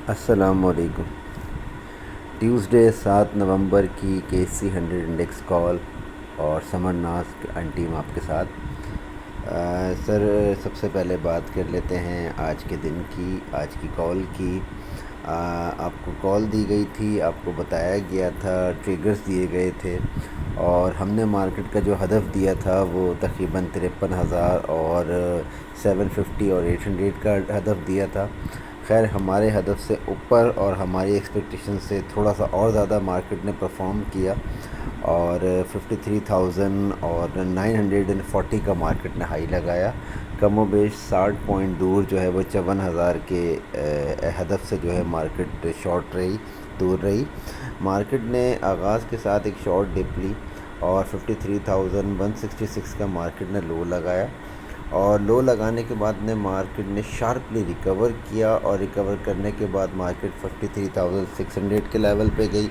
السلام علیکم۔ ٹیوزڈے 7 نومبر کی KC100 انڈیکس کال اور سمر ناز ٹیم آپ کے ساتھ۔ سر سب سے پہلے بات کر لیتے ہیں آج کے دن کی، آج کی کال کی۔ آپ کو کال دی گئی تھی، آپ کو بتایا گیا تھا، ٹریگرز دیے گئے تھے، اور ہم نے مارکیٹ کا جو ہدف دیا تھا وہ تقریباً 53,000 اور 750 اور 800 کا ہدف دیا تھا۔ خیر ہمارے ہدف سے اوپر اور ہماری ایکسپیکٹیشن سے تھوڑا سا اور زیادہ مارکیٹ نے پرفارم کیا، اور 53,000 اور 940 کا مارکیٹ نے ہائی لگایا۔ کم و بیش 60 پوائنٹ دور جو ہے وہ 54,000 کے ہدف سے جو ہے مارکیٹ شارٹ رہی، دور رہی۔ مارکیٹ نے آغاز کے ساتھ ایک شارٹ ڈپ لی اور 53,166 کا مارکیٹ نے لو لگایا، اور لو لگانے کے بعد مارکیٹ نے شارپلی ریکور کیا، اور ریکور کرنے کے بعد مارکیٹ 53,600 کے لیول پہ گئی۔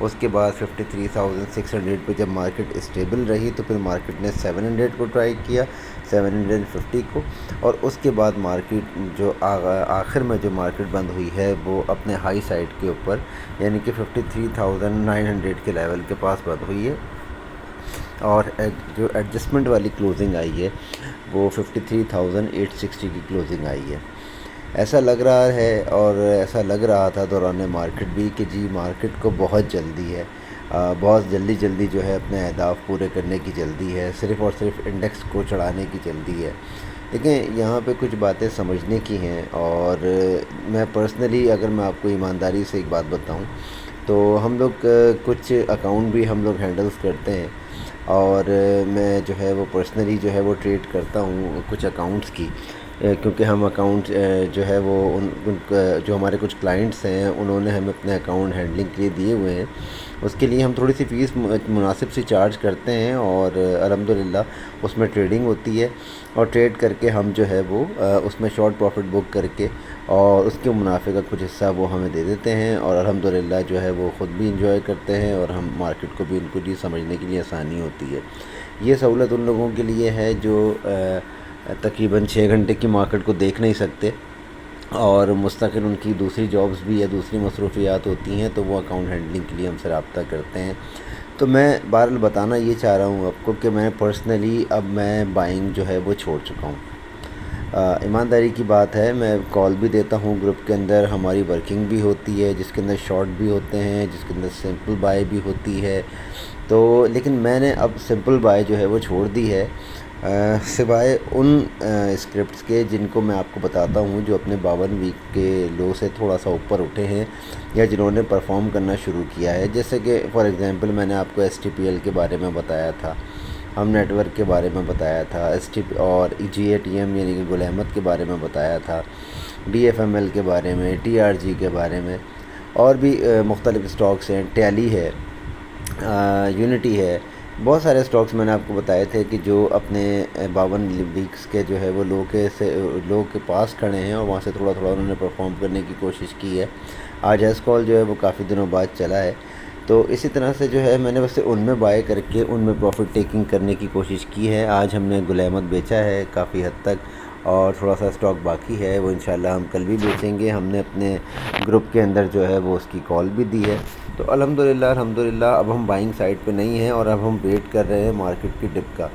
اس کے بعد 53,600 پہ جب مارکیٹ اسٹیبل رہی تو پھر مارکیٹ نے 700 کو ٹرائی کیا، 750 کو، اور اس کے بعد مارکیٹ جو آخر میں جو مارکیٹ بند ہوئی ہے وہ اپنے ہائی سائڈ کے اوپر، یعنی کہ 53,900 کے لیول کے پاس بند ہوئی ہے، اور جو ایڈجسٹمنٹ والی کلوزنگ آئی ہے وہ 53,860 کی کلوزنگ آئی ہے۔ ایسا لگ رہا ہے، اور ایسا لگ رہا تھا دوران مارکیٹ بھی، کہ جی مارکیٹ کو بہت جلدی ہے، بہت جلدی جو ہے اپنے اہداف پورے کرنے کی جلدی ہے، صرف اور صرف انڈیکس کو چڑھانے کی جلدی ہے۔ دیکھیں یہاں پہ کچھ باتیں سمجھنے کی ہیں، اور میں پرسنلی اگر میں آپ کو ایمانداری سے ایک بات بتاؤں تو ہم لوگ کچھ اکاؤنٹ بھی ہم لوگ ہینڈلز کرتے ہیں، اور میں جو ہے وہ پرسنلی جو ہے وہ ٹریڈ کرتا ہوں کچھ اکاؤنٹس کی، کیونکہ ہم اکاؤنٹ جو ہے وہ جو ہمارے کچھ کلائنٹس ہیں انہوں نے ہمیں اپنے اکاؤنٹ ہینڈلنگ کے لیے دیے ہوئے ہیں، اس کے لیے ہم تھوڑی سی فیس مناسب سی چارج کرتے ہیں، اور الحمدللہ اس میں ٹریڈنگ ہوتی ہے، اور ٹریڈ کر کے ہم جو ہے وہ اس میں شارٹ پروفٹ بک کر کے اور اس کے منافع کا کچھ حصہ وہ ہمیں دے دیتے ہیں، اور الحمدللہ جو ہے وہ خود بھی انجوائے کرتے ہیں، اور ہم مارکیٹ کو بھی ان کو سمجھنے کے لیے آسانی ہوتی ہے۔ یہ سہولت ان لوگوں کے لیے ہے جو تقریباً 6 گھنٹے کی مارکیٹ کو دیکھ نہیں سکتے، اور مستقل ان کی دوسری جابز بھی یا دوسری مصروفیات ہوتی ہیں، تو وہ اکاؤنٹ ہینڈلنگ کے لیے ہم سے رابطہ کرتے ہیں۔ تو میں بہرحال بتانا یہ چاہ رہا ہوں آپ کو کہ میں پرسنلی اب میں بائنگ جو ہے وہ چھوڑ چکا ہوں۔ ایمانداری کی بات ہے، میں کال بھی دیتا ہوں گروپ کے اندر، ہماری ورکنگ بھی ہوتی ہے جس کے اندر شارٹ بھی ہوتے ہیں، جس کے اندر سمپل بائی بھی ہوتی ہے، تو لیکن میں نے اب سمپل بائی جو ہے وہ چھوڑ دی ہے، سوائے ان اسکرپٹس کے جن کو میں آپ کو بتاتا ہوں جو اپنے 52 ویک کے لو سے تھوڑا سا اوپر اٹھے ہیں، یا جنہوں نے پرفارم کرنا شروع کیا ہے، جیسے کہ فار ایگزامپل میں نے آپ کو STPL کے بارے میں بتایا تھا، ہم نیٹ ورک کے بارے میں بتایا تھا، اور GATM یعنی کہ گل احمد کے بارے میں بتایا تھا، DFML کے بارے میں، TRG کے بارے میں، اور بھی مختلف اسٹاکس ہیں، ٹیلی ہے، یونٹی ہے، بہت سارے اسٹاکس میں نے آپ کو بتائے تھے کہ جو اپنے 52 ویکس کے جو ہے وہ لو کے پاس کھڑے ہیں، اور وہاں سے تھوڑا تھوڑا انہوں نے پرفارم کرنے کی کوشش کی ہے۔ آج ایس کال جو ہے وہ کافی دنوں بعد چلا ہے، تو اسی طرح سے جو ہے میں نے بس ان میں بائی کر کے ان میں پروفٹ ٹیکنگ کرنے کی کوشش کی ہے۔ آج ہم نے گل احمد بیچا ہے کافی حد تک، اور تھوڑا سا اسٹاک باقی ہے، وہ انشاءاللہ ہم کل بھی بیچیں گے۔ ہم نے اپنے گروپ کے اندر جو ہے وہ اس کی کال بھی دی ہے، تو الحمدللہ اب ہم بائنگ سائڈ پہ نہیں ہیں، اور اب ہم ویٹ کر رہے ہیں مارکیٹ کی ڈپ کا۔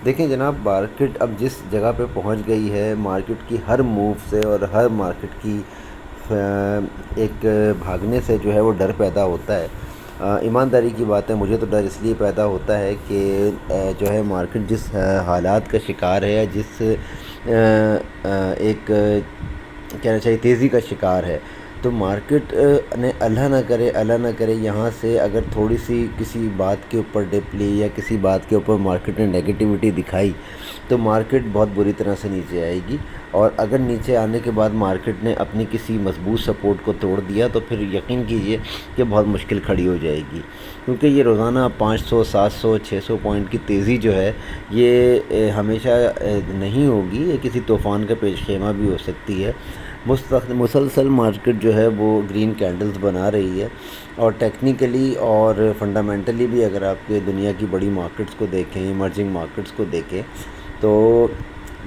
دیکھیں جناب، مارکیٹ اب جس جگہ پہ پہنچ گئی ہے، مارکیٹ کی ہر موو سے اور ہر مارکیٹ کی ایک بھاگنے سے جو ہے وہ ڈر پیدا ہوتا ہے۔ ایمانداری کی بات ہے، مجھے تو ڈر اس لیے پیدا ہوتا ہے کہ جو ہے مارکیٹ جس حالات کا شکار ہے، جس ایک کہنا چاہیے تیزی کا شکار ہے، تو مارکیٹ نے اللہ نہ کرے یہاں سے اگر تھوڑی سی کسی بات کے اوپر ڈپ لی، یا کسی بات کے اوپر مارکیٹ نے نیگیٹیوٹی دکھائی، تو مارکیٹ بہت بری طرح سے نیچے آئے گی، اور اگر نیچے آنے کے بعد مارکیٹ نے اپنی کسی مضبوط سپورٹ کو توڑ دیا تو پھر یقین کیجئے کہ بہت مشکل کھڑی ہو جائے گی، کیونکہ یہ روزانہ 500 700 600 پوائنٹ کی تیزی جو ہے یہ ہمیشہ نہیں ہوگی، یہ کسی طوفان کا پیش خیمہ بھی ہو سکتی ہے۔ مسلسل مارکیٹ جو ہے وہ گرین کینڈلز بنا رہی ہے، اور ٹیکنیکلی اور فنڈامنٹلی بھی اگر آپ کے دنیا کی بڑی مارکیٹس کو دیکھیں، ایمرجنگ مارکیٹس کو دیکھیں، تو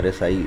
RSI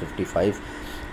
55